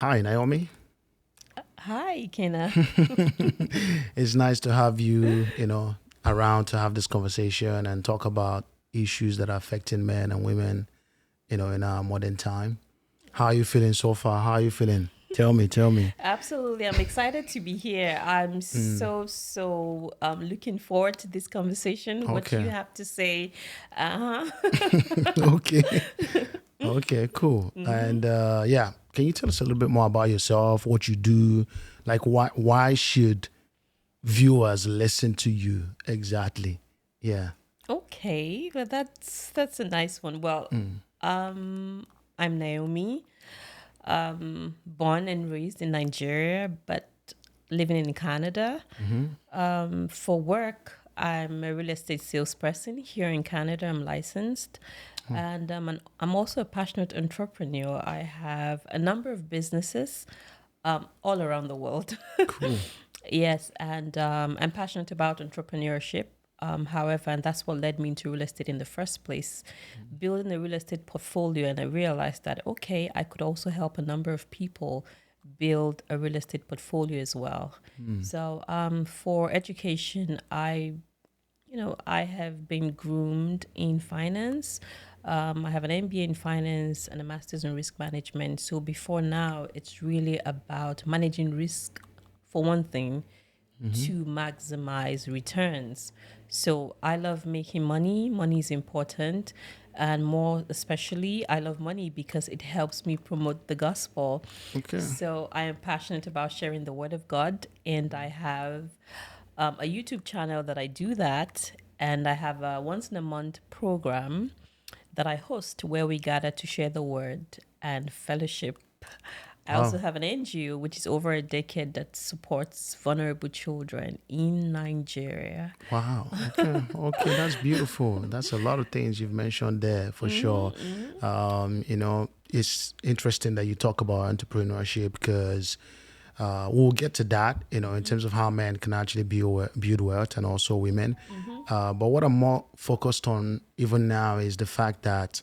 Hi, Naomi. Hi, Kena. It's nice to have you, around to have this conversation and talk about issues that are affecting men and women, in our modern time. How are you feeling so far? How are you feeling? Tell me. Absolutely. I'm excited to be here. I'm Mm, so looking forward to this conversation. What okay. you have to say. Uh-huh. Okay. Okay, cool. And yeah, can you tell us a little bit more about yourself, what you do? Like why should viewers listen to you exactly? Yeah. Okay. Well, that's a nice one. Well, Mm, I'm Naomi. Born and raised in Nigeria, but living in Canada. mm-hmm. For work, I'm a real estate salesperson here in Canada. I'm licensed. Oh, And I'm also a passionate entrepreneur. I have a number of businesses all around the world. cool. Yes, and I'm passionate about entrepreneurship. However, and that's what led me into real estate in the first place, building a real estate portfolio. And I realized that, okay, I could also help a number of people build a real estate portfolio as well. Mm, So for education, I have been groomed in finance. I have an MBA in finance and a master's in risk management. So before now, it's really about managing risk for one thing mm-hmm. to maximize returns. So I love making money. Money is important. And more especially, I love money because it helps me promote the gospel. Okay. So I am passionate about sharing the word of God, and I have a YouTube channel that I do that, and I have a once in a month program that I host where we gather to share the word and fellowship. I also Wow. have an NGO which is over a decade that supports vulnerable children in Nigeria. Wow. Okay. Okay. That's beautiful. That's a lot of things you've mentioned there for sure. Mm-hmm. It's interesting that you talk about entrepreneurship because we'll get to that, in terms of how men can actually build wealth and also women. Mm-hmm. But what I'm more focused on even now is the fact that,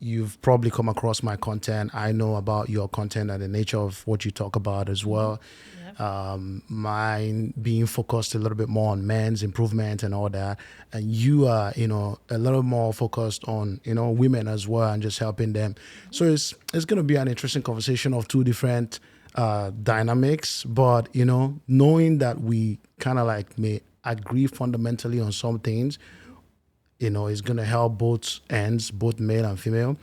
you've probably come across my content. I know about your content and the nature of what you talk about as Mm-hmm. well. Yep. Mine being focused a little bit more on men's improvement and all that, and you are, a little more focused on, women as well and just helping them. So it's going to be an interesting conversation of two different dynamics, but knowing that we kind of like may agree fundamentally on some things, is going to help both ends, both male and female.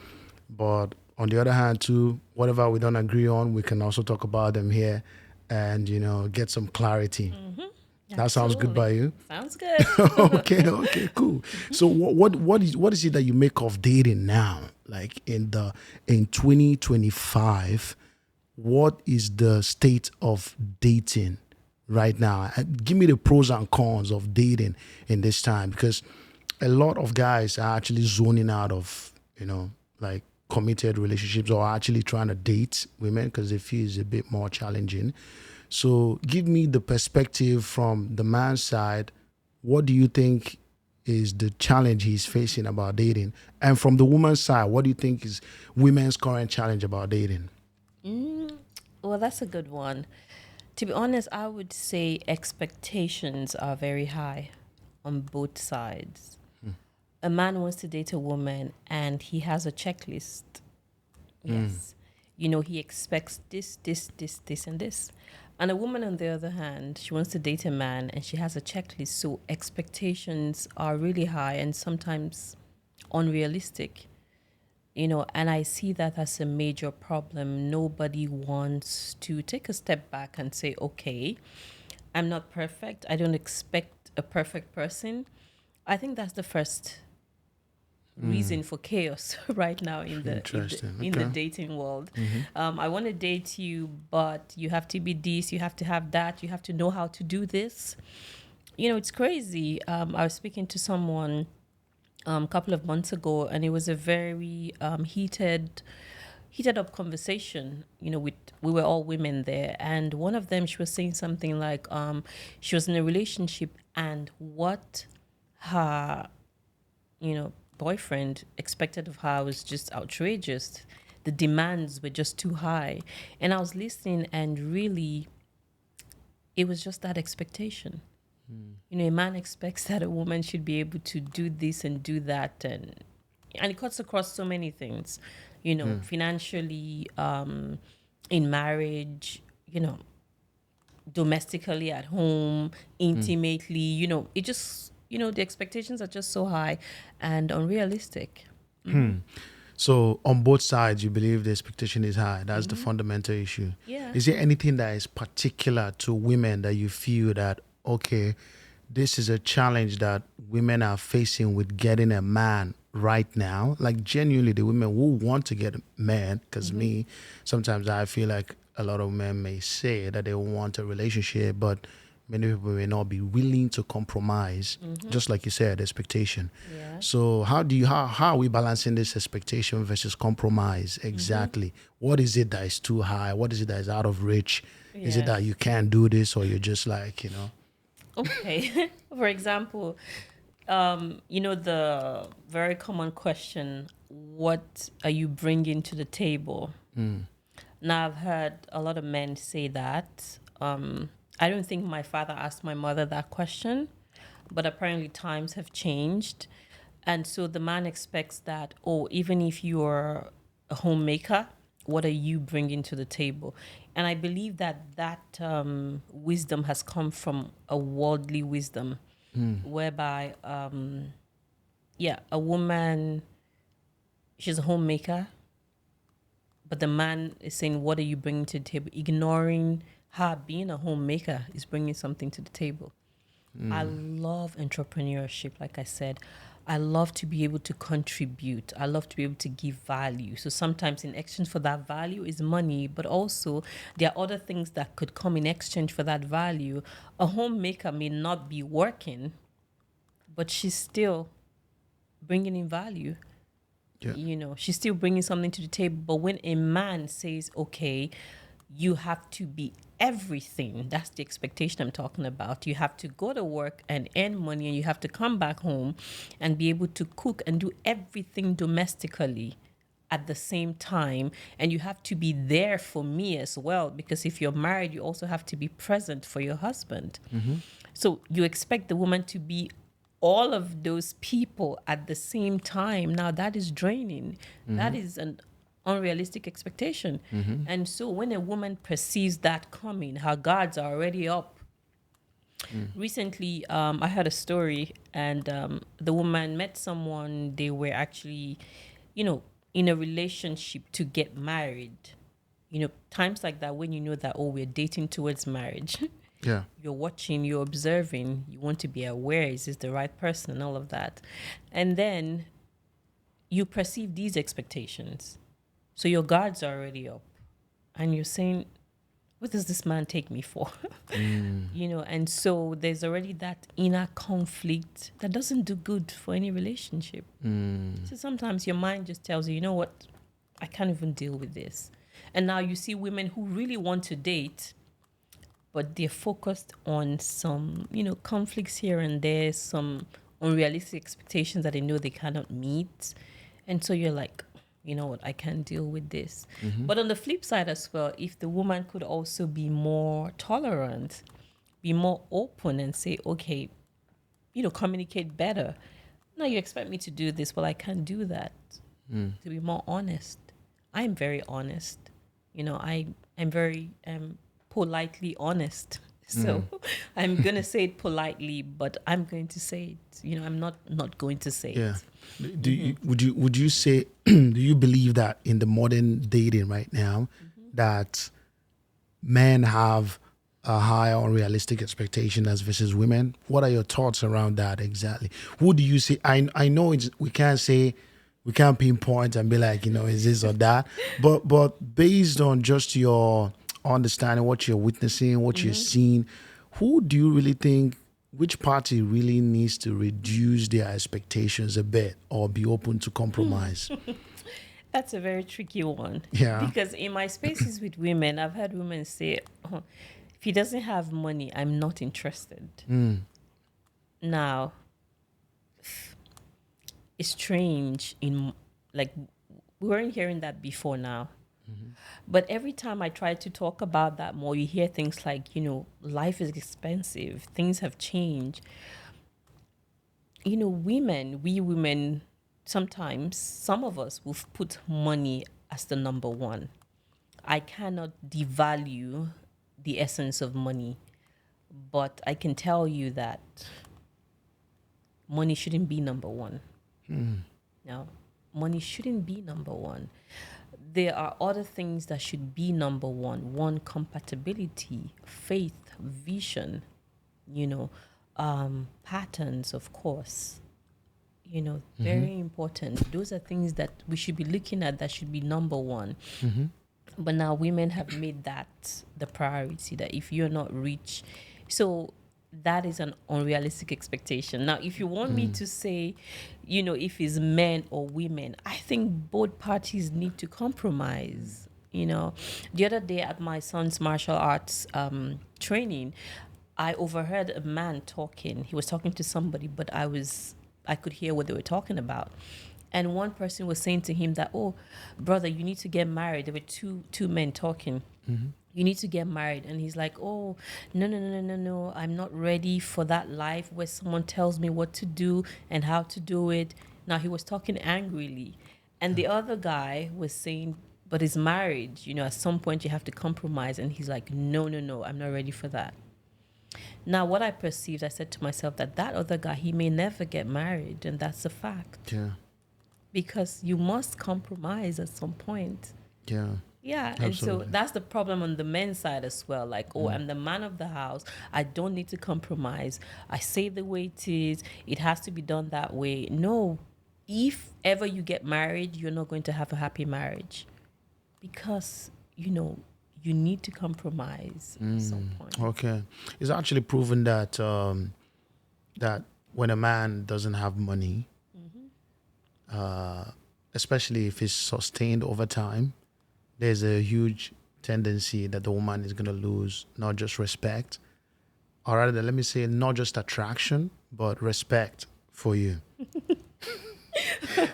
But on the other hand, too, whatever we don't agree on, we can also talk about them here and, get some clarity. Mm-hmm. That sounds good by Absolutely. you. Sounds good. Okay, okay, cool. So what is it that you make of dating now? Like in 2025, what is the state of dating right now? Give me the pros and cons of dating in this time because a lot of guys are actually zoning out of, like committed relationships or actually trying to date women because they feel it's a bit more challenging. So give me the perspective from the man's side. What do you think is the challenge he's facing about dating? And from the woman's side, what do you think is women's current challenge about dating? Mm, well, that's a good one. To be honest, I would say expectations are very high on both sides. A man wants to date a woman and he has a checklist. Mm, Yes. He expects this, and this. And a woman, on the other hand, she wants to date a man and she has a checklist. So expectations are really high and sometimes unrealistic. And I see that as a major problem. Nobody wants to take a step back and say, okay, I'm not perfect. I don't expect a perfect person. I think that's the first mm, reason for chaos right now in the in the interesting. in the Okay. dating world. Hmm. I want to date you, but you have to be this, you have to have that, you have to know how to do this. It's crazy. I was speaking to someone a couple of months ago, and it was a very heated up conversation. With we were all women there, and one of them, she was saying something like, she was in a relationship, and what her boyfriend expected of her was just outrageous. the demands were just too high. And I was listening, and really, it was just that expectation. You know, a man expects that a woman should be able to do this and do that, and it cuts across so many things. You know, financially, in marriage, you know, domestically at home, intimately, you know, it just, you know, the expectations are just so high and unrealistic. So on both sides, you believe the expectation is high. That's the fundamental issue. Yeah. Is there anything that is particular to women that you feel that, okay, this is a challenge that women are facing with getting a man right now? Like genuinely, the women who want to get a man, because me, sometimes I feel like a lot of men may say that they want a relationship, but many people may not be willing to compromise, just like you said, expectation. Yeah. So how are we balancing this expectation versus compromise exactly? What is it that is too high? What is it that is out of reach? Is it Yes. that you can't do this, or you're just like, you know? Okay. For example, you know, the very common question, what are you bringing to the table? Now, I've heard a lot of men say that. I don't think my father asked my mother that question, but apparently times have changed. And so the man expects that, oh, even if you're a homemaker, what are you bringing to the table? And I believe that wisdom has come from a worldly wisdom, whereby, yeah, a woman, she's a homemaker, but the man is saying, what are you bringing to the table? Ignoring her being a homemaker is bringing something to the table. I love entrepreneurship, like I said. I love to be able to contribute. I love to be able to give value. So sometimes in exchange for that value is money, but also there are other things that could come in exchange for that value. A homemaker may not be working, but she's still bringing in value. Yeah. You know, she's still bringing something to the table. But when a man says, okay, you have to be everything, that's the expectation I'm talking about. You have to go to work and earn money, and you have to come back home and be able to cook and do everything domestically at the same time. And you have to be there for me as well, because if you're married, you also have to be present for your husband. So you expect the woman to be all of those people at the same time. Now that is draining. That is an unrealistic expectation. And so when a woman perceives that coming, her guards are already up. Recently, I heard a story, and the woman met someone. They were actually, you know, in a relationship to get married. You know, times like that when you know that, oh, we're dating towards marriage. Yeah. You're watching, you're observing, you want to be aware, is this the right person, and all of that. And then you perceive these expectations. So your guards are already up. And you're saying, what does this man take me for? You know, and so there's already that inner conflict that doesn't do good for any relationship. So sometimes your mind just tells you, you know what, I can't even deal with this. And now you see women who really want to date, but they're focused on some, you know, conflicts here and there, some unrealistic expectations that they know they cannot meet. And so you're like, you know what, I can't deal with this. But on the flip side as well, if the woman could also be more tolerant, be more open and say, okay, you know, communicate better. No, you expect me to do this, well, I can't do that. To be more honest. I'm very honest. You know, I'm very politely honest. So I'm gonna say it politely, but I'm going to say it. You know, I'm not going to say Yeah. it. Would you say do you believe that in the modern dating right now that men have a higher unrealistic expectation as versus women? What are your thoughts around that exactly? Who do you see? I know we can't pinpoint and be like, you know, is this or that, but based on just your understanding, what you're witnessing, what you're seeing, who do you really think, which party really needs to reduce their expectations a bit or be open to compromise? That's a very tricky one. Yeah. Because in my spaces with women, I've had women say, "Oh, if he doesn't have money, I'm not interested." Now, it's strange in like We weren't hearing that before now. But every time I try to talk about that more, you hear things like, life is expensive, things have changed. We women, sometimes, some of us will put money as the number one. I cannot devalue the essence of money, but I can tell you that money shouldn't be number one. No, money shouldn't be number one. There are other things that should be number one. One, compatibility, faith, vision, you know, patterns, of course. Very important. Those are things that we should be looking at, that should be number one. But now women have made that the priority, that if you're not rich, so that is an unrealistic expectation. Now, if you want me to say, if it's men or women, I think both parties need to compromise. The other day at my son's martial arts training, I overheard a man talking. He was talking to somebody, but I could hear what they were talking about. And one person was saying to him that, "Oh, brother, you need to get married." There were two men talking. You need to get married. And he's like, "Oh, no, no, no, no, no, no. I'm not ready for that life where someone tells me what to do and how to do it." Now, he was talking angrily. And the other guy was saying, "But it's marriage. At some point you have to compromise." And he's like, "No, no, no. I'm not ready for that." Now, what I perceived, I said to myself that other guy, he may never get married. And that's a fact. Yeah. Because you must compromise at some point. Yeah. Yeah, and so that's the problem on the men's side as well. Like, oh, I'm the man of the house. I don't need to compromise. I say the way it is. It has to be done that way. No, if ever you get married, you're not going to have a happy marriage, because, you need to compromise at some point. Okay. It's actually proven that that when a man doesn't have money, especially if it's sustained over time, there's a huge tendency that the woman is going to lose not just respect, or rather, let me say, not just attraction, but respect for you.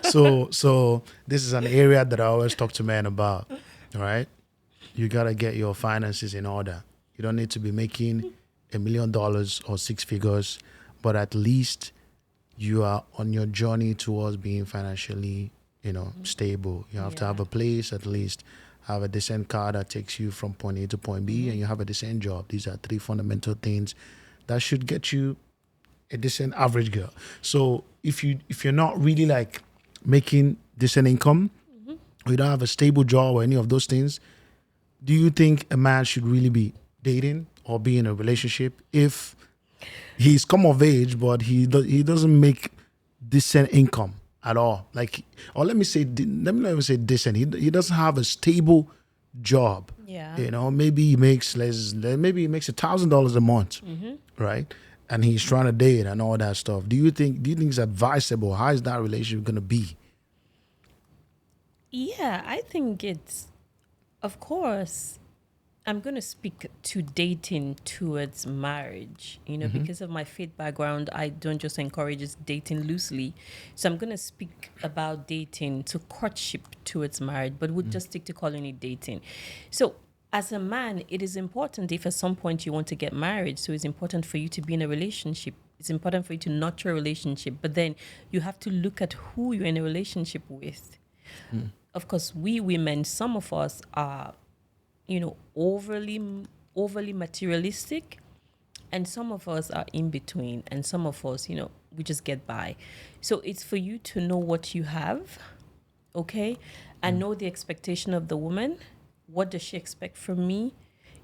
So this is an area that I always talk to men about, all right? You got to get your finances in order. You don't need to be making $1 million or six figures, but at least you are on your journey towards being financially, stable. You have to have a place, at least have a decent car that takes you from point A to point B, and you have a decent job. These are three fundamental things that should get you a decent average girl. So if you're not really like making decent income, or you don't have a stable job or any of those things, do you think a man should really be dating or be in a relationship if he's come of age, but he doesn't make decent income at all? Like, or let me not even say decent. He doesn't have a stable job. Yeah. Maybe he makes less. Maybe he makes $1,000 a month, right? And he's trying to date and all that stuff. Do you think it's advisable? How is that relationship gonna be? Yeah, I think it's, of course, I'm going to speak to dating towards marriage, because of my faith background. I don't just encourage just dating loosely. So I'm going to speak about dating to courtship towards marriage, but we'll just stick to calling it dating. So as a man, it is important, if at some point you want to get married, so it's important for you to be in a relationship. It's important for you to nurture a relationship, but then you have to look at who you're in a relationship with. Of course, we women, some of us are, overly materialistic, and some of us are in between, and some of us, we just get by. So it's for you to know what you have, okay, and know the expectation of the woman. What does she expect from me?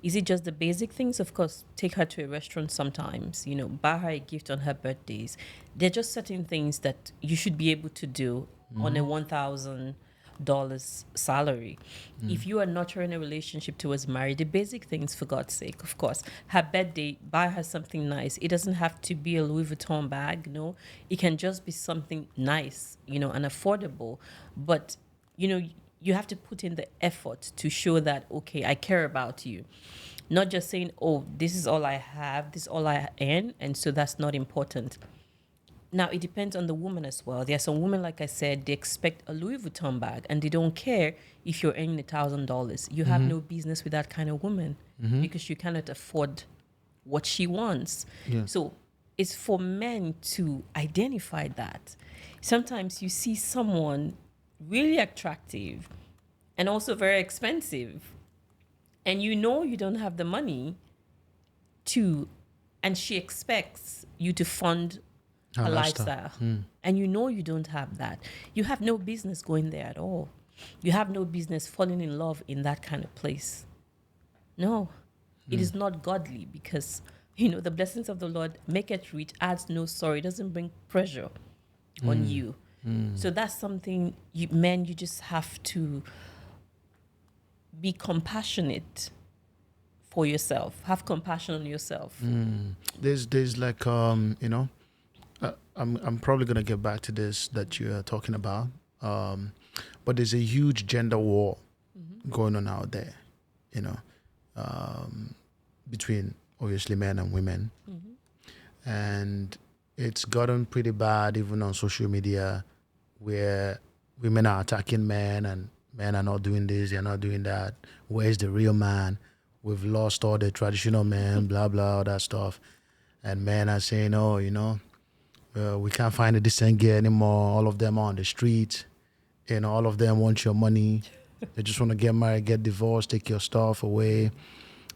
Is it just the basic things? Of course, take her to a restaurant sometimes, buy her a gift on her birthdays. There are just certain things that you should be able to do on a $1,000 salary. If you are nurturing a relationship towards marriage, the basic things, for God's sake, of course, her birthday, buy her something nice. It doesn't have to be a Louis Vuitton bag, no. It can just be something nice, and affordable. But, you have to put in the effort to show that, okay, I care about you. Not just saying, oh, this is all I have, this is all I earn, and so that's not important. Now it depends on the woman as well. There are some women, like I said, they expect a Louis Vuitton bag and they don't care if you're earning $1,000. You have no business with that kind of woman because you cannot afford what she wants. Yeah. So it's for men to identify that. Sometimes you see someone really attractive and also very expensive, and you know you don't have the money to, and she expects you to fund Her a lifestyle. lifestyle. And you know you don't have that. You have no business going there at all. You have no business falling in love in that kind of place. No, it is not godly because, the blessings of the Lord make it rich, adds no sorrow. It doesn't bring pressure on you. So that's something men, you just have to be compassionate for yourself. Have compassion on yourself. There's like I'm probably gonna get back to this that you're talking about. But there's a huge gender war going on out there, you know, between obviously men and women, and it's gotten pretty bad even on social media, where women are attacking men and men are not doing this, they're not doing that. Where's the real man? We've lost all the traditional men, blah blah, all that stuff. And men are saying, oh, we can't find a decent girl anymore. All of them are on the street. All of them want your money. They just want to get married, get divorced, take your stuff away.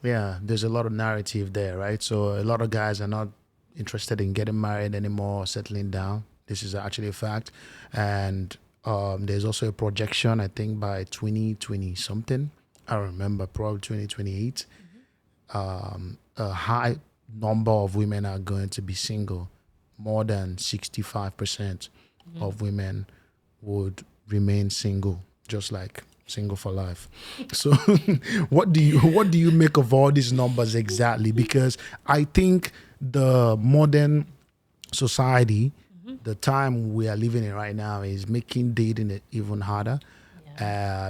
Yeah, there's a lot of narrative there, right? So a lot of guys are not interested in getting married anymore, settling down. This is actually a fact. And there's also a projection, I think, by 2020 something. I don't remember, probably 2028. A high number of women are going to be single. More than 65% of women would remain single, just like single for life. So what do you make of all these numbers exactly? Because I think the modern society, the time we are living in right now, is making dating it even harder.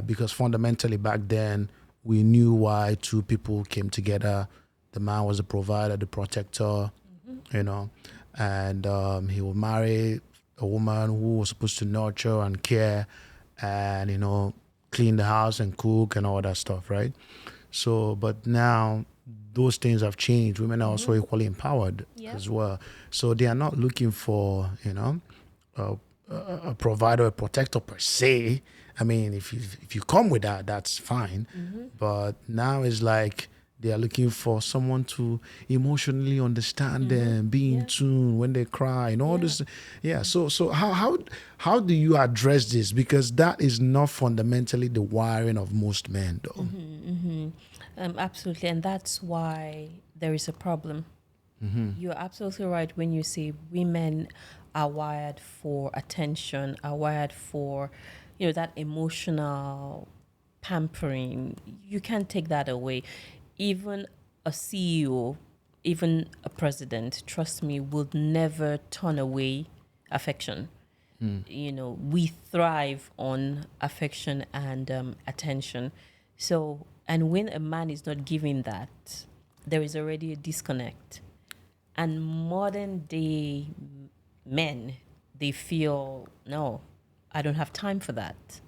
Because fundamentally back then we knew why two people came together. The man was the provider, the protector, and he would marry a woman who was supposed to nurture and care and clean the house and cook and all that stuff, right? So but now those things have changed. Women are also equally empowered as well, so they are not looking for a provider, a protector per se. I mean, if you come with that, that's fine. But now it's like they are looking for someone to emotionally understand them, be in tune when they cry, and all this. Yeah. So how do you address this? Because that is not fundamentally the wiring of most men, though. Absolutely. And that's why there is a problem. You're absolutely right when you say women are wired for attention, are wired for, that emotional pampering. You can't take that away. Even a CEO, even a president, trust me, would never turn away affection. We thrive on affection and attention. So, and when a man is not giving that, there is already a disconnect. And modern day men, they feel, no, I don't have time for that.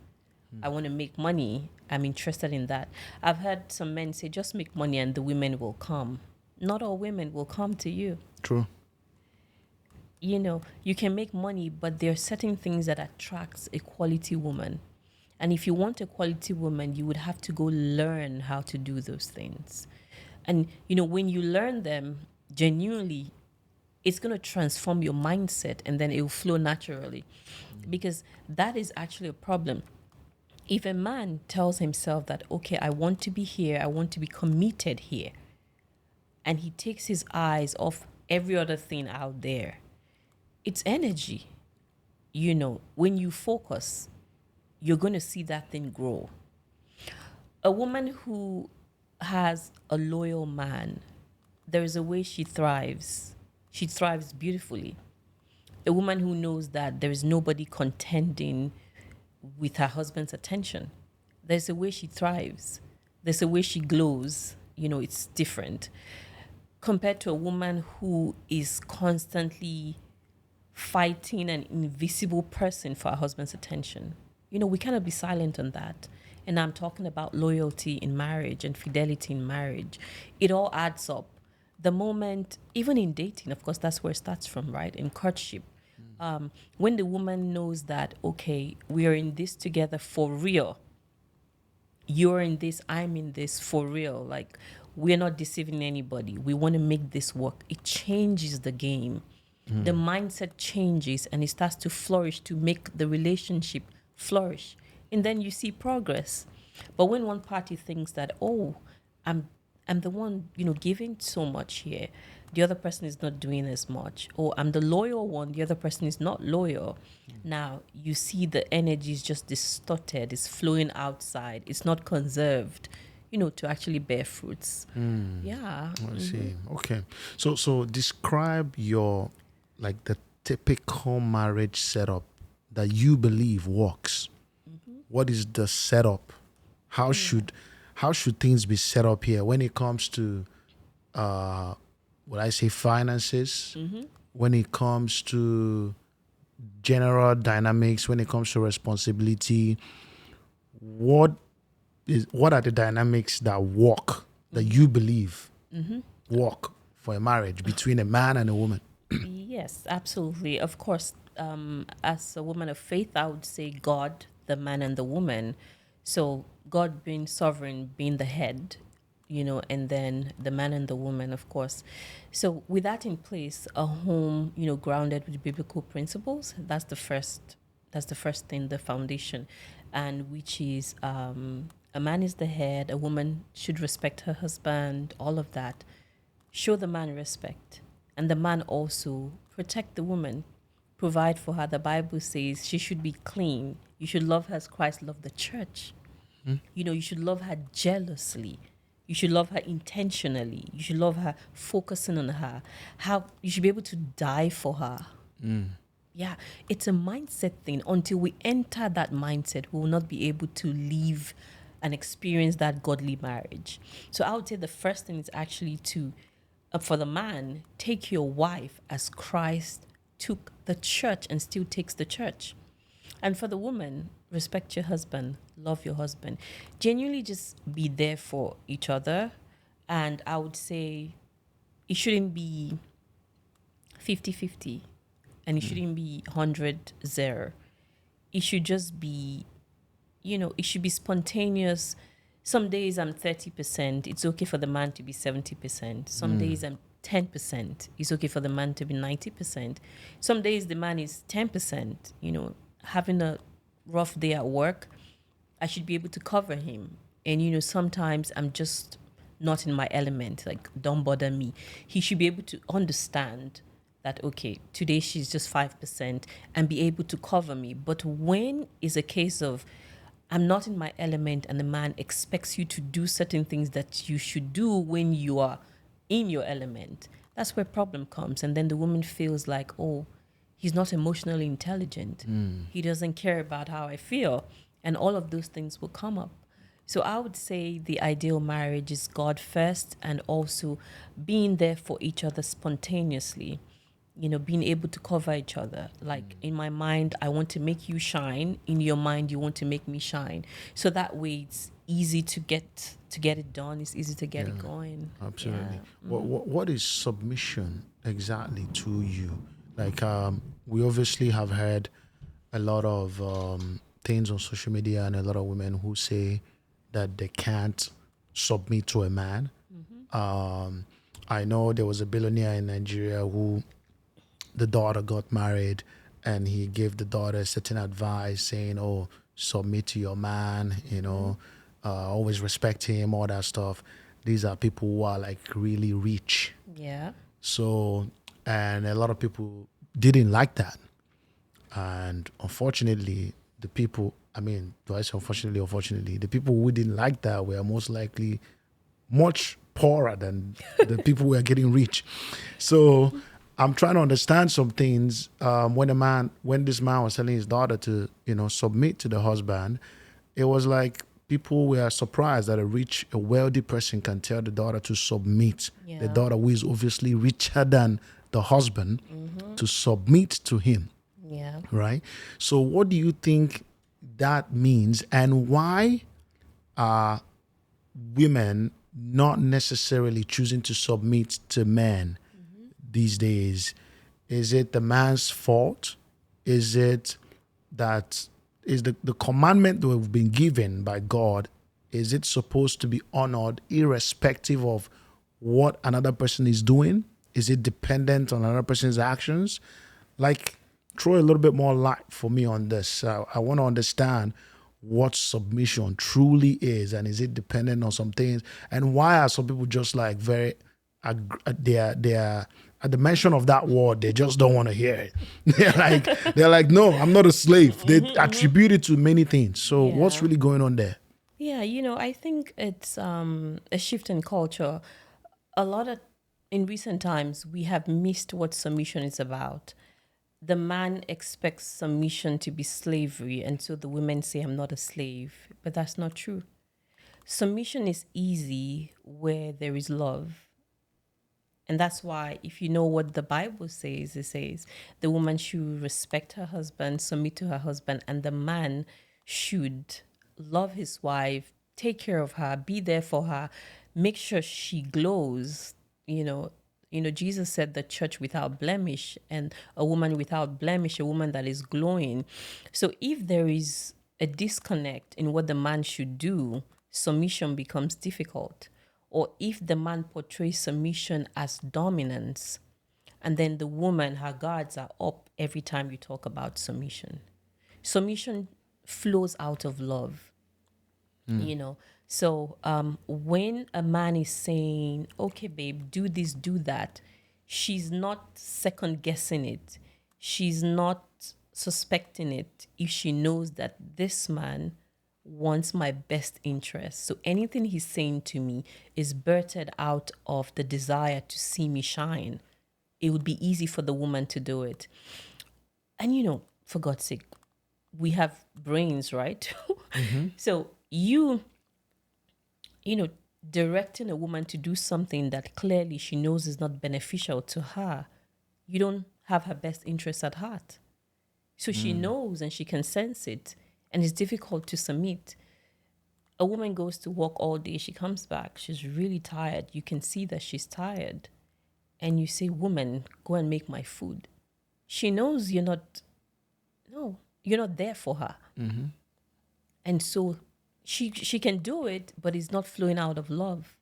I want to make money. I'm interested in that. I've heard some men say, just make money and the women will come. Not all women will come to you. True. You can make money, but there are certain things that attracts a quality woman. And if you want a quality woman, you would have to go learn how to do those things. And, when you learn them genuinely, it's going to transform your mindset and then it will flow naturally. Because that is actually a problem. If a man tells himself that, okay, I want to be here, I want to be committed here, and he takes his eyes off every other thing out there, it's energy. When you focus, you're going to see that thing grow. A woman who has a loyal man, there is a way she thrives. She thrives beautifully. A woman who knows that there is nobody contending with her husband's attention, there's a way she thrives. There's a way she glows. It's different compared to a woman who is constantly fighting an invisible person for our husband's attention. We cannot be silent on that. And I'm talking about loyalty in marriage and fidelity in marriage. It all adds up. The moment, even in dating, of course, that's where it starts from, right? In courtship. When the woman knows that, okay, we are in this together for real. You're in this, I'm in this for real. Like, we're not deceiving anybody. We want to make this work. It changes the game. The mindset changes and it starts to flourish to make the relationship flourish. And then you see progress. But when one party thinks that, oh, I'm the one, giving so much here, the other person is not doing as much. Or I'm the loyal one, the other person is not loyal. Now you see the energy is just distorted, it's flowing outside, it's not conserved, to actually bear fruits. Yeah. I see. Okay. So describe your, like, the typical marriage setup that you believe works. What is the setup? How should things be set up here when it comes to what I say finances, when it comes to general dynamics, when it comes to responsibility? What are the dynamics that work, that you believe work for a marriage between a man and a woman? Yes, absolutely. Of course, as a woman of faith, I would say God, the man, and the woman. So God being sovereign, being the head, and then the man and the woman, of course. So with that in place, a home, grounded with biblical principles, that's the first thing, the foundation, and which is a man is the head, a woman should respect her husband, all of that. Show the man respect. And the man also protect the woman, provide for her. The Bible says she should be clean. You should love her as Christ loved the church. You should love her jealously. You should love her intentionally. You should love her focusing on her. How you should be able to die for her. Yeah, it's a mindset thing. Until we enter that mindset, we will not be able to live and experience that godly marriage. So I would say the first thing is actually to, for the man, take your wife as Christ took the church and still takes the church. And for the woman, respect your husband, love your husband. Genuinely just be there for each other. And I would say it shouldn't be 50-50 and it shouldn't be 100-0. It should just be, it should be spontaneous. Some days I'm 30%. It's okay for the man to be 70%. Some days I'm 10%. It's okay for the man to be 90%. Some days the man is 10%. Having a rough day at work, I should be able to cover him. And, sometimes I'm just not in my element. Like, don't bother me. He should be able to understand that, okay, today she's just 5% and be able to cover me. But when is a case of I'm not in my element and the man expects you to do certain things that you should do when you are in your element, that's where problem comes. And then the woman feels like, oh, he's not emotionally intelligent. He doesn't care about how I feel. And all of those things will come up. So I would say the ideal marriage is God first and also being there for each other spontaneously. Being able to cover each other. Like, in my mind, I want to make you shine. In your mind, you want to make me shine. So that way it's easy to get it done. It's easy to get it going. Absolutely. Yeah. What is submission exactly to you? Like, we obviously have heard a lot of things on social media and a lot of women who say that they can't submit to a man. I know there was a billionaire in Nigeria who the daughter got married and he gave the daughter certain advice saying, oh, submit to your man, always respect him, all that stuff. These are people who are like really rich. Yeah. So, and a lot of people didn't like that. And unfortunately, the people, do I say unfortunately, the people who didn't like that were most likely much poorer than the people who are getting rich. So I'm trying to understand some things. When this man was telling his daughter to, submit to the husband, it was like people were surprised that a wealthy person can tell the daughter to submit. Yeah. The daughter who is obviously richer than the husband to submit to him, Yeah. right? So what do you think that means, and why are women not necessarily choosing to submit to men these days? Is it the man's fault? Is it that is the commandment that we've been given by God? Is it supposed to be honored irrespective of what another person is doing? Is it dependent on another person's actions? Like, throw a little bit more light for me on this. I want to understand what submission truly is, and is it dependent on some things, and why are some people just like very they are at the mention of that word, they just don't want to hear it. They're like, no, I'm not a slave. They attribute it to many things. So what's Yeah. really going on there? Yeah, I think it's a shift in culture. A lot of in recent times we have missed what submission is about. The man expects submission to be slavery, and so the women say, I'm not a slave. But that's not true. Submission is easy where there is love. And that's why, if you know what the Bible says, it says the woman should respect her husband, submit to her husband, and the man should love his wife, take care of her, be there for her, make sure she glows. Jesus said the church without blemish, and a woman without blemish, a woman that is glowing. So if there is a disconnect in what the man should do, submission becomes difficult. Or if the man portrays submission as dominance, and then the woman, her guards are up every time you talk about submission. Submission flows out of love, you know. So when a man is saying, okay, babe, do this, do that, she's not second guessing it. She's not suspecting it if she knows that this man wants my best interest. So anything he's saying to me is birthed out of the desire to see me shine. It would be easy for the woman to do it. And for God's sake, we have brains, right? So directing a woman to do something that clearly she knows is not beneficial to her, you don't have her best interest at heart. So she knows and she can sense it, and it's difficult to submit. A woman goes to work all day, she comes back, she's really tired. You can see that she's tired. And you say, woman, go and make my food. She knows you're not there for her. And so she can do it, but it's not flowing out of love.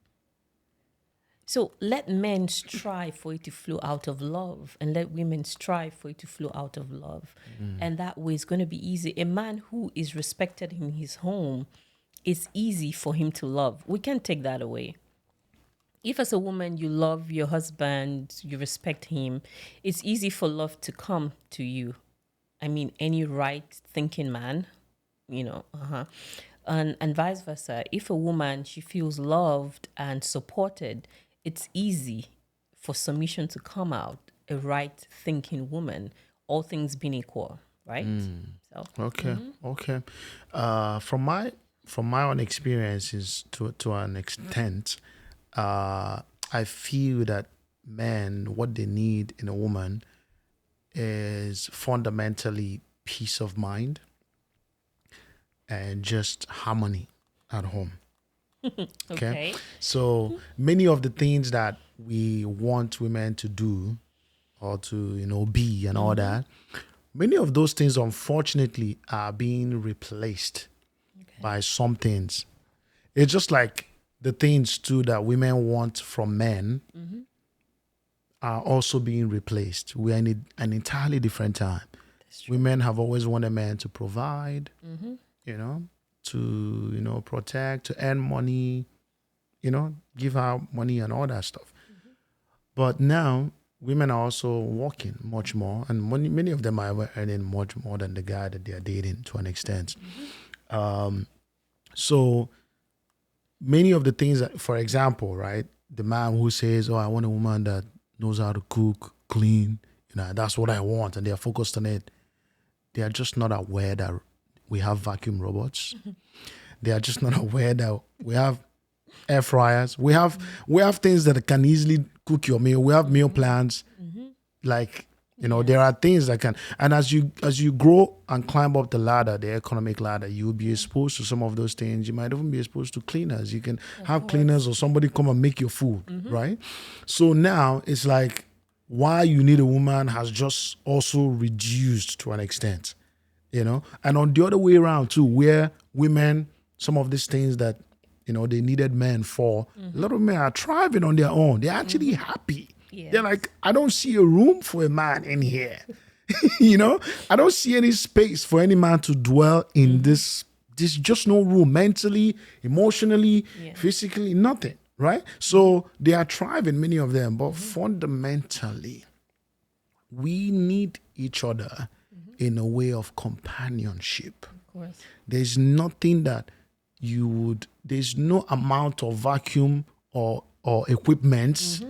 So let men strive for it to flow out of love, and let women strive for it to flow out of love. And that way it's going to be easy. A man who is respected in his home, it's easy for him to love. We can't take that away. If as a woman you love your husband, you respect him, it's easy for love to come to you. I mean, any right thinking man, and vice versa. If a woman, she feels loved and supported, it's easy for submission to come out. A right thinking woman, all things being equal, right? So Okay. From my own experiences, to an extent, I feel that men, what they need in a woman is fundamentally peace of mind and just harmony at home. okay. So many of the things that we want women to do or to, be and all that, many of those things, unfortunately, are being replaced by some things. It's just like the things, too, that women want from men are also being replaced. We're in an entirely different time. Women have always wanted men to provide, to protect, to earn money, give out money and all that stuff. But now women are also working much more, and many of them are earning much more than the guy that they are dating to an extent. So many of the things that, for example, right, the man who says, "Oh, I want a woman that knows how to cook, clean, that's what I want," and they are focused on it. They are just not aware that we have vacuum robots. They are just not aware that we have air fryers. We have things that can easily cook your meal. We have meal plans. Like, Yeah. there are things that can, and as you grow and climb up the ladder, the economic ladder, you'll be exposed to some of those things. You might even be exposed to cleaners. You can Of have cleaners course. or somebody come and make your food, right? So now it's like why you need a woman has just also reduced to an extent, and on the other way around too, where women, some of these things that they needed men for, a lot of men are thriving on their own. They're actually happy. They're Yes. like, I don't see a room for a man in here. I don't see any space for any man to dwell in this. There's just no room mentally, emotionally, Yeah. physically, nothing, right? So they are thriving, many of them, but fundamentally, we need each other in a way of companionship. Of course. There's nothing that there's no amount of vacuum or equipments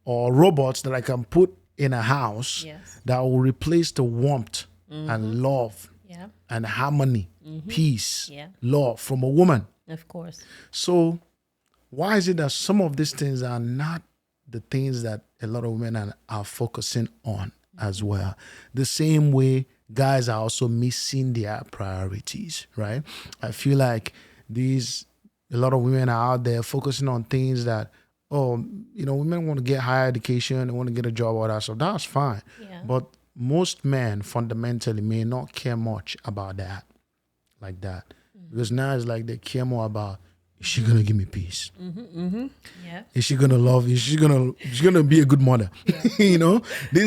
or robots that I can put in a house Yes. that will replace the warmth and love Yeah. and harmony, peace, Yeah. love from a woman. Of course. So why is it that some of these things are not the things that a lot of women are focusing on as well? The same way guys are also missing their priorities, right? I feel like a lot of women are out there focusing on things that, women want to get higher education, they want to get a job, all that stuff. That's fine. Yeah. But most men fundamentally may not care much about that, like that. Because now it's like they care more about, is she gonna give me peace? Yeah. Is she gonna love? Is she gonna be a good mother? These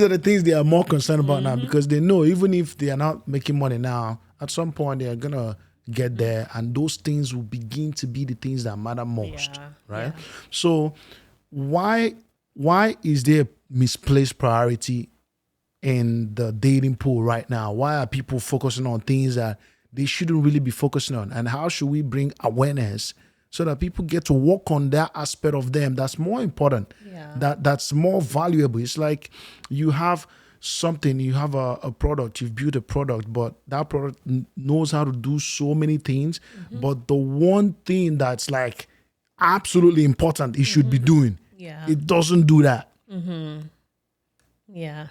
are the things they are more concerned about now, because they know even if they are not making money now, at some point they are gonna get there, and those things will begin to be the things that matter most, Yeah. right? Yeah. So why is there misplaced priority in the dating pool right now? Why are people focusing on things that they shouldn't really be focusing on? And how should we bring awareness so that people get to work on that aspect of them that's more important, Yeah. that's more valuable? It's like you have something, you have a product, you've built a product, but that product knows how to do so many things. But the one thing that's like absolutely important it should be doing, Yeah. it doesn't do that. Yeah.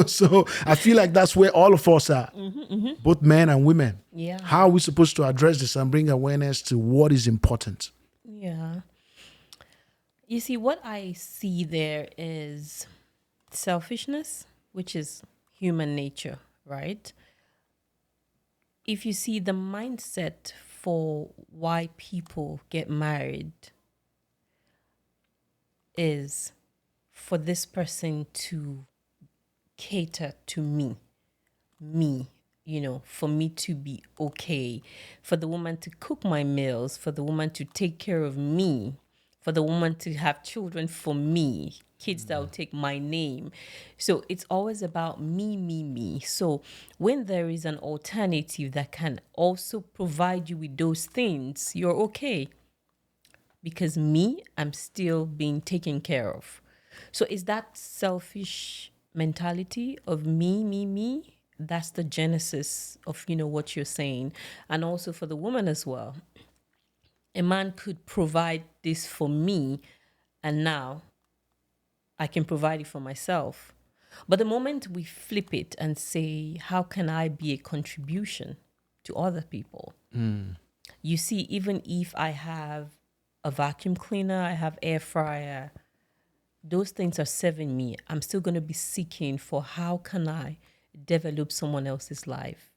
So I feel like that's where all of us are, both men and women. Yeah. How are we supposed to address this and bring awareness to what is important? Yeah. You see, what I see there is selfishness, which is human nature, right? If you see the mindset for why people get married is for this person to cater to me, for me to be okay, for the woman to cook my meals, for the woman to take care of me, for the woman to have children for me, kids that will take my name. So it's always about me. So when there is an alternative that can also provide you with those things, you're okay. Because me, I'm still being taken care of. So is that selfish mentality of me? That's the genesis of, what you're saying. And also for the woman as well. A man could provide this for me, and now I can provide it for myself. But the moment we flip it and say, how can I be a contribution to other people? You see, even if I have a vacuum cleaner, I have air fryer, those things are serving me. I'm still going to be seeking for how can I develop someone else's life.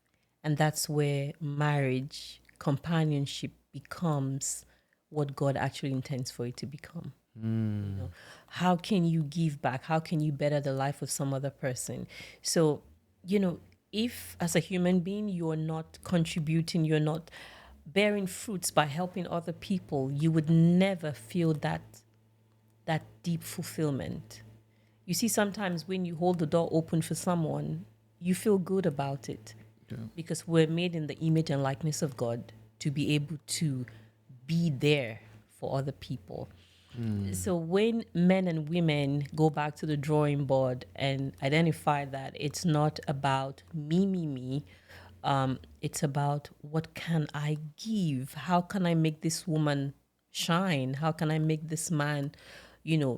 And that's where marriage, companionship becomes what God actually intends for it to become. How can you give back? How can you better the life of some other person? So, if as a human being you're not contributing, you're not bearing fruits by helping other people, you would never feel that deep fulfillment. You see, sometimes when you hold the door open for someone, you feel good about it. Yeah. Because we're made in the image and likeness of God to be able to be there for other people. So when men and women go back to the drawing board and identify that it's not about me, it's about what can I give? How can I make this woman shine? How can I make this man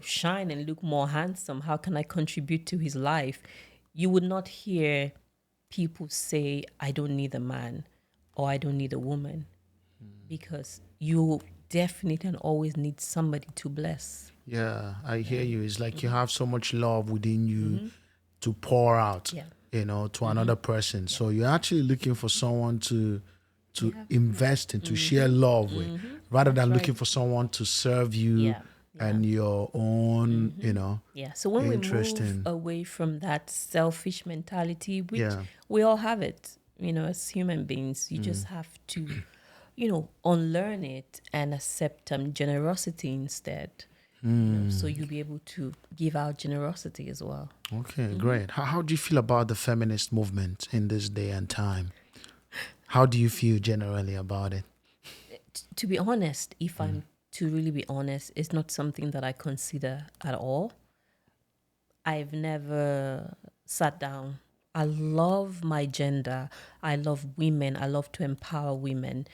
shine and look more handsome? How can I contribute to his life? You would not hear people say, I don't need a man or I don't need a woman, because you definitely and always need somebody to bless. Yeah, I hear you. It's like you have so much love within you to pour out, Yeah. to another person. So you're actually looking for someone to Yeah. invest in, to share love with, rather That's than right. looking for someone to serve you Yeah. Yeah. and your own, Yeah. So when we move interesting. away from that selfish mentality, which Yeah. we all have it, as human beings, you just have to, unlearn it and accept generosity instead. So you'll be able to give out generosity as well. Okay, great. How do you feel about the feminist movement in this day and time? How do you feel generally about it? To be honest, if I'm to really be honest, it's not something that I consider at all. I've never sat down. I love my gender. I love women. I love to empower women.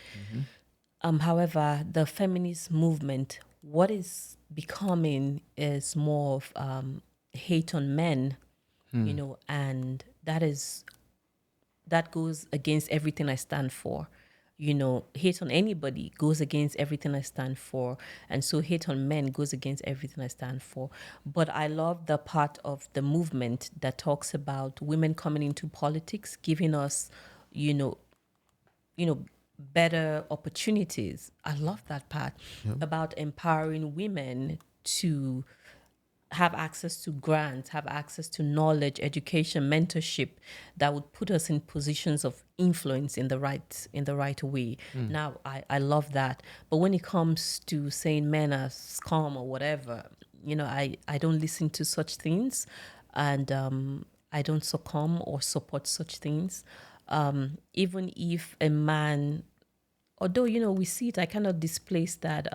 However, the feminist movement, what is becoming is more of hate on men, and that goes against everything I stand for. Hate on anybody goes against everything I stand for. And so hate on men goes against everything I stand for. But I love the part of the movement that talks about women coming into politics, giving us, you know, better opportunities. I love that part about empowering women to have access to grants, have access to knowledge, education, mentorship that would put us in positions of influence in the right way. Now, I love that. But when it comes to saying men are scum or whatever, I don't listen to such things, and I don't succumb or support such things. Even if a man, although we see it, I cannot displace that.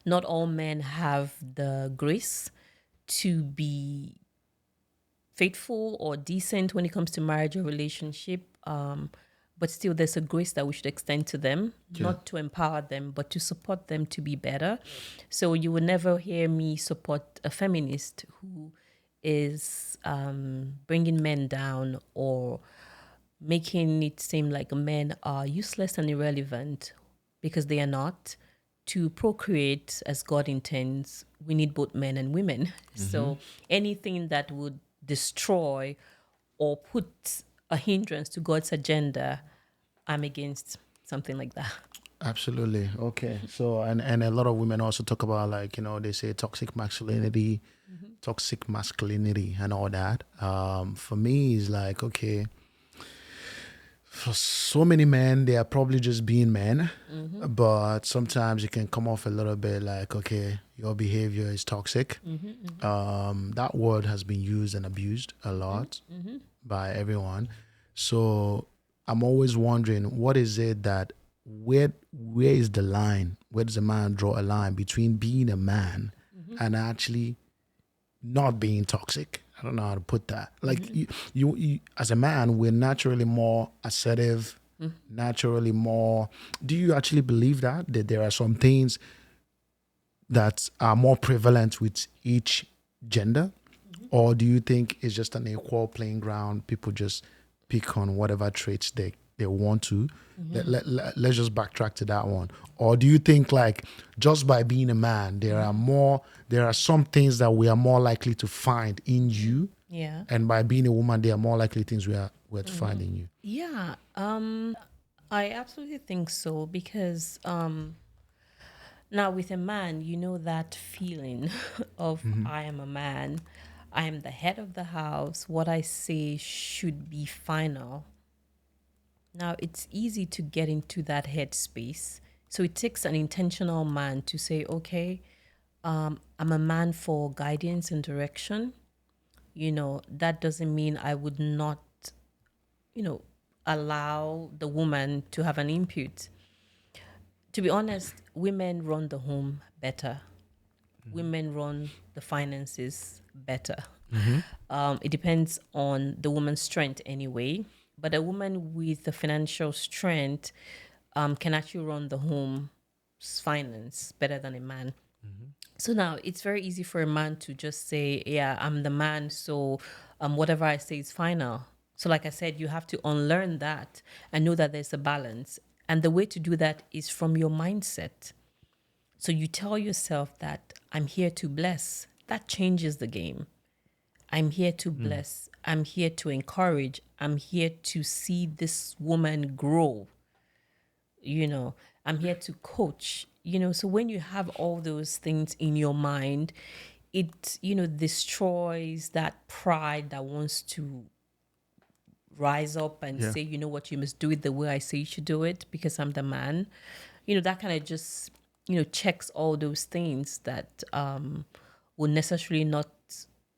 Not all men have the grace to be faithful or decent when it comes to marriage or relationship. But still, there's a grace that we should extend to them, Yeah. not to empower them, but to support them to be better. So you will never hear me support a feminist who is bringing men down or making it seem like men are useless and irrelevant, because they are not. To procreate as God intends, we need both men and women. So anything that would destroy or put a hindrance to God's agenda, I'm against something like that. Absolutely. Okay. So and a lot of women also talk about, like, they say toxic masculinity and all that. For me it's like, okay, for so many men they are probably just being men, but sometimes it can come off a little bit like, okay, your behavior is toxic. That word has been used and abused a lot by everyone. So I'm always wondering, what is it that where is the line? Where does a man draw a line between being a man and actually not being toxic? I don't know how to put that. Like, you as a man, we're naturally more assertive, naturally more. Do you actually believe that there are some things that are more prevalent with each gender? Or do you think it's just an equal playing ground? People just pick on whatever traits they want to. Let's just backtrack to that one. Or do you think, like, just by being a man, there are some things that we are more likely to find in you, Yeah. and by being a woman, there are more likely things we're to find in you? Yeah. I absolutely think so, because now with a man, that feeling of I am a man, I am the head of the house, what I say should be final. Now, it's easy to get into that headspace. So it takes an intentional man to say, okay, I'm a man for guidance and direction. That doesn't mean I would not, you know, allow the woman to have an input. To be honest, women run the home better. Women run the finances better. It depends on the woman's strength anyway. But a woman with the financial strength can actually run the home's finance better than a man. So now it's very easy for a man to just say, yeah, I'm the man, so whatever I say is final. So like I said, you have to unlearn that and know that there's a balance. And the way to do that is from your mindset. So you tell yourself that I'm here to bless. That changes the game. I'm here to bless. I'm here to encourage. I'm here to see this woman grow. I'm here to coach. So when you have all those things in your mind, it destroys that pride that wants to rise up and Yeah. say, you know what, you must do it the way I say you should do it because I'm the man. That kind of just checks all those things that will necessarily not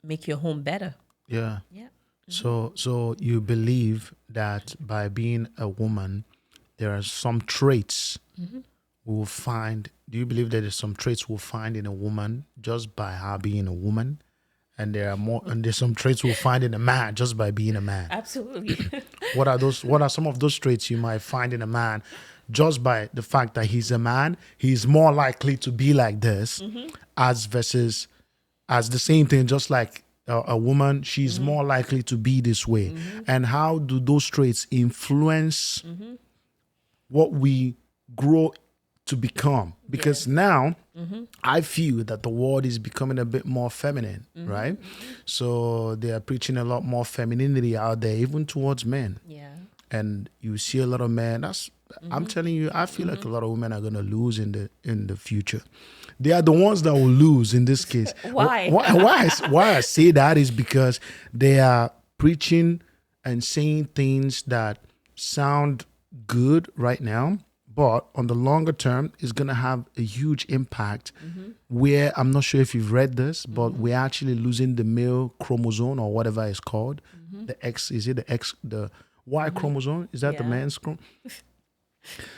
make your home better. Yeah. Yeah. So you believe that by being a woman, there are some traits we'll find. Do you believe that there's some traits we'll find in a woman just by her being a woman? And there's some traits we'll find in a man just by being a man. Absolutely. What are those? What are some of those traits you might find in a man just by the fact that he's a man? He's more likely to be like this, as versus as the same thing. Just like a woman, she's more likely to be this way. And how do those traits influence what we grow to become? Because now I feel that the world is becoming a bit more feminine, right? So they are preaching a lot more femininity out there, even towards men. Yeah. And you see a lot of men. I'm telling you, I feel like a lot of women are gonna lose in the future. They are the ones that will lose in this case. Why? Why I say that is because they are preaching and saying things that sound good right now, but on the longer term, it's going to have a huge impact where I'm not sure if you've read this, but we're actually losing the male chromosome or whatever it's called. The X, is it the Y chromosome? Is that the Yeah. man's chromosome?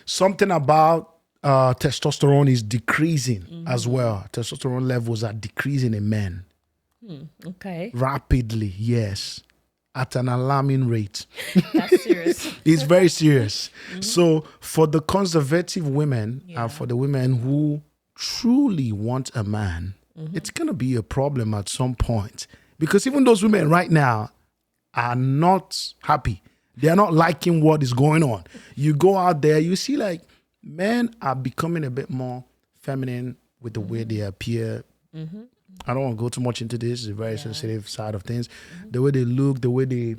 Something about testosterone is decreasing as well. Testosterone levels are decreasing in men Okay. rapidly, yes, at an alarming rate. That's serious. It's very serious. So for the conservative women Yeah. and for the women who truly want a man, it's going to be a problem at some point. Because even those women right now are not happy. They are not liking what is going on. You go out there, you see like men are becoming a bit more feminine with the way they appear. I don't want to go too much into this. It's a very sensitive side of things. The way they look, the way they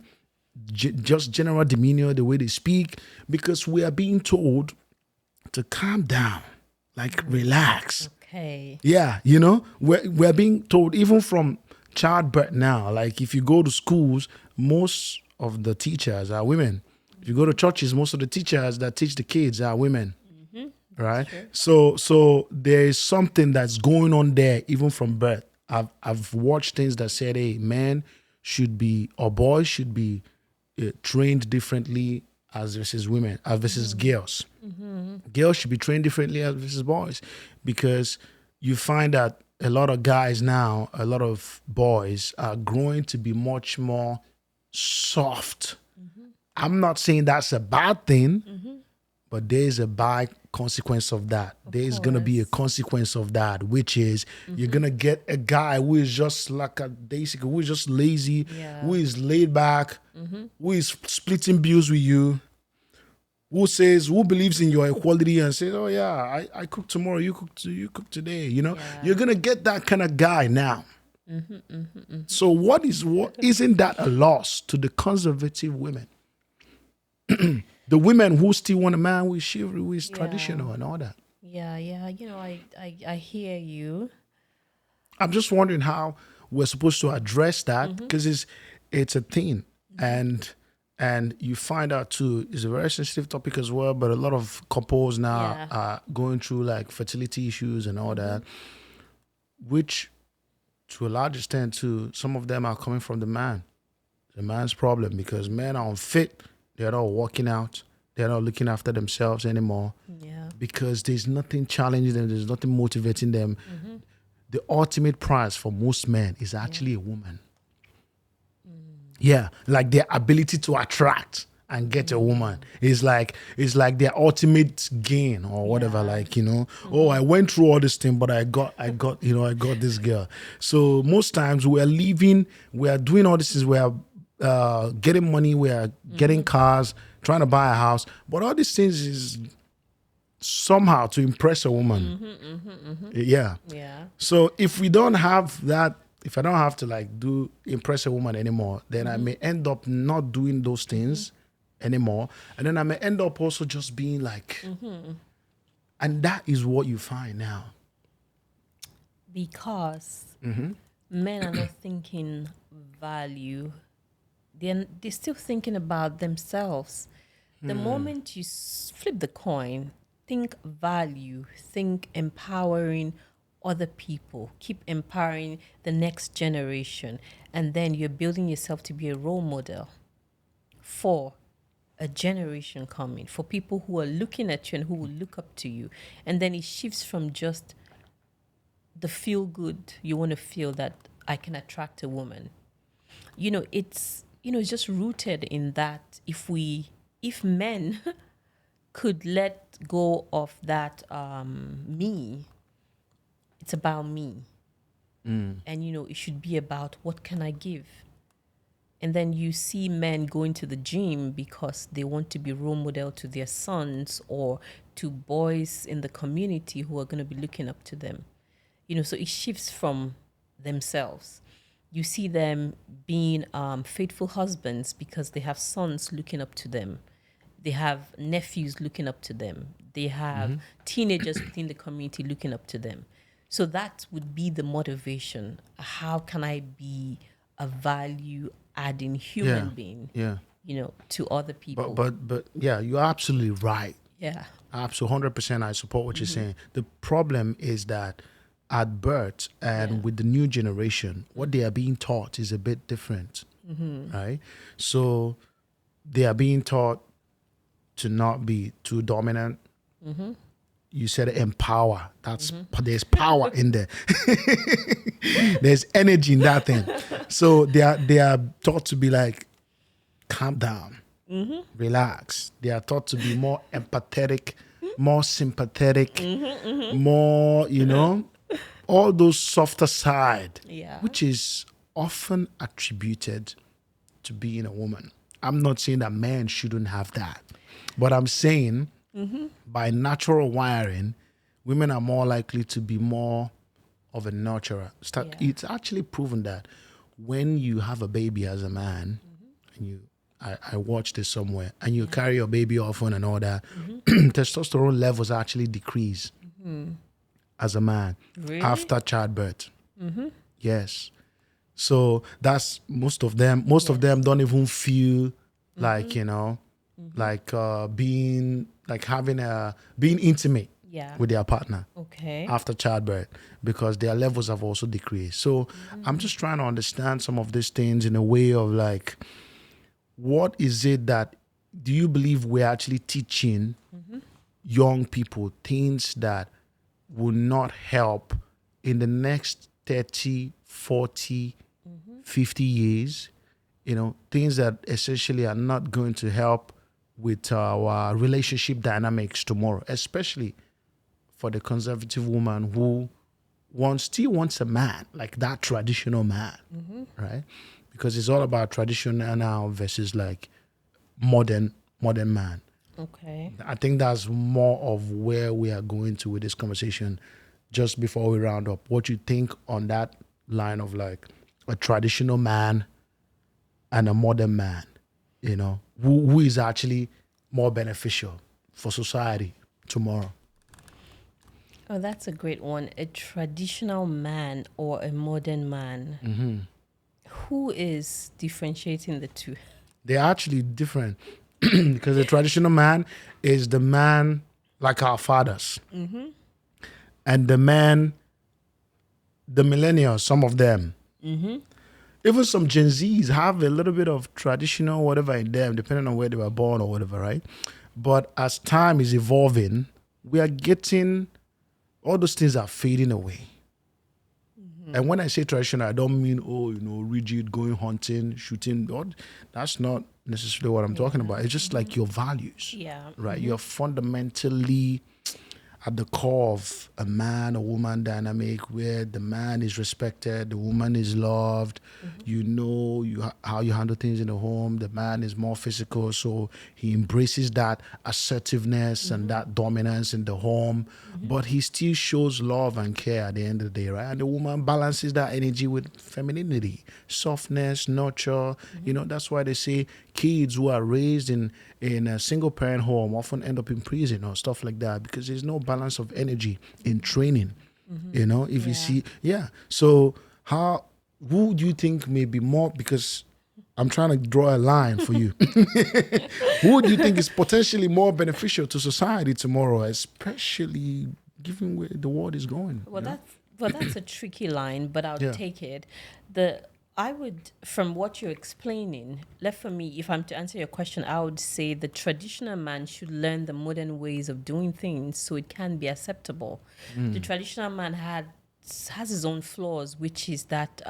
just general demeanor, the way they speak, because we are being told to calm down, like relax. Okay. Yeah, we're being told even from childbirth now. Like if you go to schools, most of the teachers are women. If you go to churches, most of the teachers that teach the kids are women. Right? So there is something that's going on there even from birth. I've watched things that said, hey, men should be, or boys should be trained differently as versus women, as versus girls. Girls should be trained differently as versus boys, because you find that a lot of guys now, a lot of boys are growing to be much more soft. I'm not saying that's a bad thing, but there's a bad consequence of that. There's going to be a consequence of that, which is you're going to get a guy who is just like who is just lazy, who is laid back, who is splitting bills with you, who believes in your equality and says, oh yeah, I cook tomorrow, you cook today. You're going to get that kind of guy now. So what isn't that a loss to the conservative women? The women who still want a man with chivalry, who is traditional and all that. Yeah. I hear you. I'm just wondering how we're supposed to address that, because it's a thing, and you find out too, it's a very sensitive topic as well. But a lot of couples now are going through like fertility issues and all that, which to a large extent too, some of them are coming from the man's problem, because men are unfit. They're not working out. They're not looking after themselves anymore. Yeah. Because there's nothing challenging them. There's nothing motivating them. The ultimate prize for most men is actually a woman. Yeah, like their ability to attract and get a woman. It's like their ultimate gain or whatever. Yeah. Like, oh, I went through all this thing, but I got I got this girl. So most times we are doing all this things, we are getting money, we are getting cars, trying to buy a house, but all these things is somehow to impress a woman. Yeah. Yeah. So if we don't have that, if I don't have to like do impress a woman anymore, then I may end up not doing those things anymore. And then I may end up also just being like, and that is what you find now. Because men are not thinking value. They're still thinking about themselves. The moment you flip the coin, think value, think empowering other people, keep empowering the next generation, and then you're building yourself to be a role model for a generation coming, for people who are looking at you and who will look up to you. And then it shifts from just the feel good, you want to feel that I can attract a woman. It's just rooted in that if men could let go of that me, it's about me. And it should be about what can I give. And then you see men going to the gym because they want to be role model to their sons or to boys in the community who are going to be looking up to them. So it shifts from themselves. You see them being faithful husbands because they have sons looking up to them. They have nephews looking up to them. They have teenagers within the community looking up to them. So that would be the motivation. How can I be a value-adding human being, Yeah. to other people? But yeah, you're absolutely right. Yeah. Absolutely, 100%. I support what you're saying. The problem is that at birth and with the new generation, what they are being taught is a bit different, right? So they are being taught to not be too dominant. You said empower. There's power in there. There's energy in that thing. So they are taught to be like, calm down, relax. They are taught to be more empathetic, more sympathetic, more, all those softer side, which is often attributed to being a woman. I'm not saying that men shouldn't have that, but I'm saying by natural wiring, women are more likely to be more of a nurturer. It's actually proven that when you have a baby as a man, and I watched this somewhere, and you carry your baby often and all that, testosterone levels actually decrease as a man after childbirth. Yes. So that's most of them. Most of them don't even feel like, like being intimate with their partner after childbirth, because their levels have also decreased. So I'm just trying to understand some of these things in a way of like, what is it that do you believe we're actually teaching young people things that will not help in the next 30, 40, 50 years, things that essentially are not going to help with our relationship dynamics tomorrow, especially for the conservative woman who still wants a man, like that traditional man, right? Because it's all about traditional now versus like modern man. Okay. I think that's more of where we are going to with this conversation. Just before we round up, what you think on that line of like a traditional man and a modern man, who is actually more beneficial for society tomorrow? Oh, that's a great one. A traditional man or a modern man. Who is differentiating the two? They're actually different because the traditional man is the man like our fathers. And the millennials, some of them, even some Gen Zs have a little bit of traditional whatever in them, depending on where they were born or whatever, right? But as time is evolving, we are getting, all those things are fading away. And when I say traditional, I don't mean, rigid, going hunting, shooting. That's not necessarily what I'm talking about. It's just like your values. Yeah. Right? You're fundamentally at the core of a man or woman dynamic where the man is respected, the woman is loved. You know how you handle things in the home. The man is more physical, so he embraces that assertiveness and that dominance in the home, but he still shows love and care at the end of the day, right? And the woman balances that energy with femininity, softness, nurture. That's why they say kids who are raised in a single parent home often end up in prison or stuff like that, because there's no balance of energy in training. If you see, so who do you think may be more, because I'm trying to draw a line for you. Who do you think is potentially more beneficial to society tomorrow, especially given where the world is going? That's a tricky line, but I'll take it. I would, from what you're explaining, for me, if I'm to answer your question, I would say the traditional man should learn the modern ways of doing things so it can be acceptable. The traditional man has his own flaws, which is that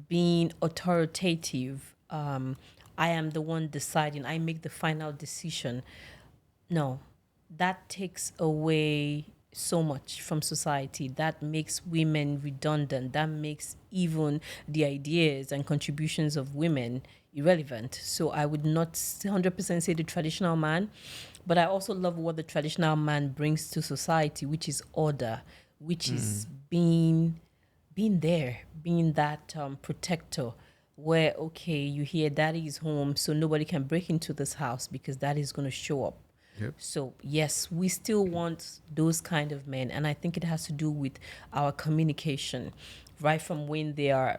being authoritative. I am the one deciding. I make the final decision. No, that takes away so much from society. That makes women redundant. That makes even the ideas and contributions of women irrelevant. So I would not 100% say the traditional man, but I also love what the traditional man brings to society, which is order, which is being there, being that protector, where, okay, you hear daddy is home, so nobody can break into this house because daddy is going to show up. Yep. So yes, we still want those kind of men, and I think it has to do with our communication, right from when they are,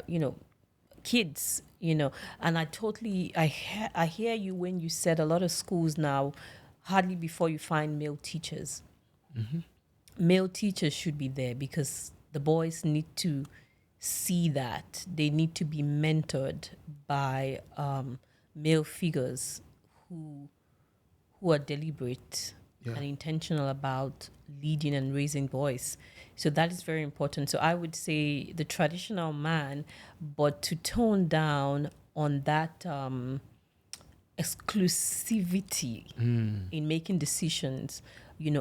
kids, And I hear you when you said a lot of schools now, hardly before you find male teachers. Male teachers should be there because the boys need to see that. They need to be mentored by male figures who are deliberate and intentional about leading and raising boys. So that is very important. So I would say the traditional man, but to tone down on that exclusivity in making decisions,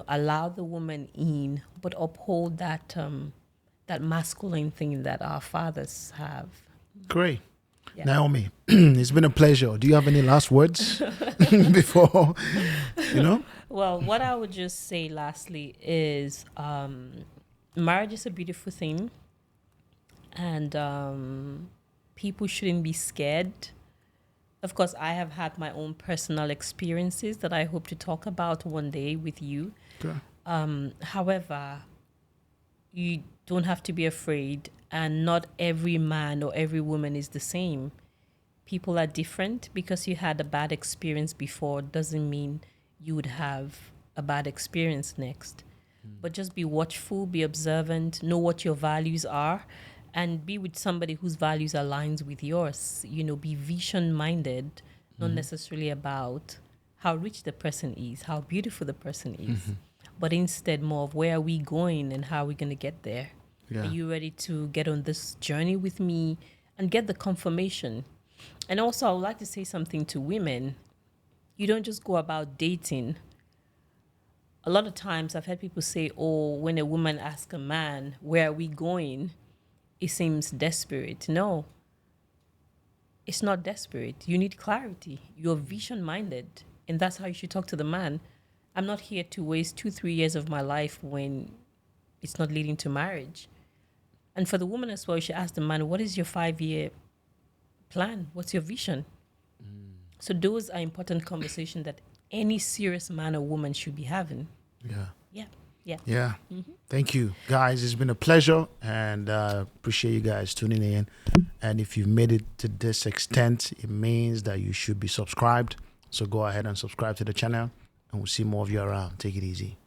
allow the woman in, but uphold that that masculine thing that our fathers have. Great. Yeah. Naomi, it's been a pleasure. Do you have any last words before, Well, what I would just say lastly is marriage is a beautiful thing, and people shouldn't be scared. Of course, I have had my own personal experiences that I hope to talk about one day with you. Okay. However, you don't have to be afraid, and not every man or every woman is the same. People are different. Because you had a bad experience before doesn't mean you would have a bad experience next. But just be watchful, be observant, know what your values are, and be with somebody whose values aligns with yours. Be vision-minded, not necessarily about how rich the person is, how beautiful the person is, but instead more of where are we going and how are we going to get there. Yeah. Are you ready to get on this journey with me and get the confirmation? And also, I would like to say something to women. You don't just go about dating. A lot of times I've heard people say, oh, when a woman asks a man, where are we going? It seems desperate. No, it's not desperate. You need clarity. You're vision-minded. And that's how you should talk to the man. I'm not here to waste 2-3 years of my life when it's not leading to marriage. And for the woman as well, you should ask the man, what is your 5-year plan? What's your vision? So those are important conversations that any serious man or woman should be having. Yeah. Thank you, guys. It's been a pleasure, and appreciate you guys tuning in. And if you've made it to this extent, it means that you should be subscribed. So go ahead and subscribe to the channel, and we'll see more of you around. Take it easy.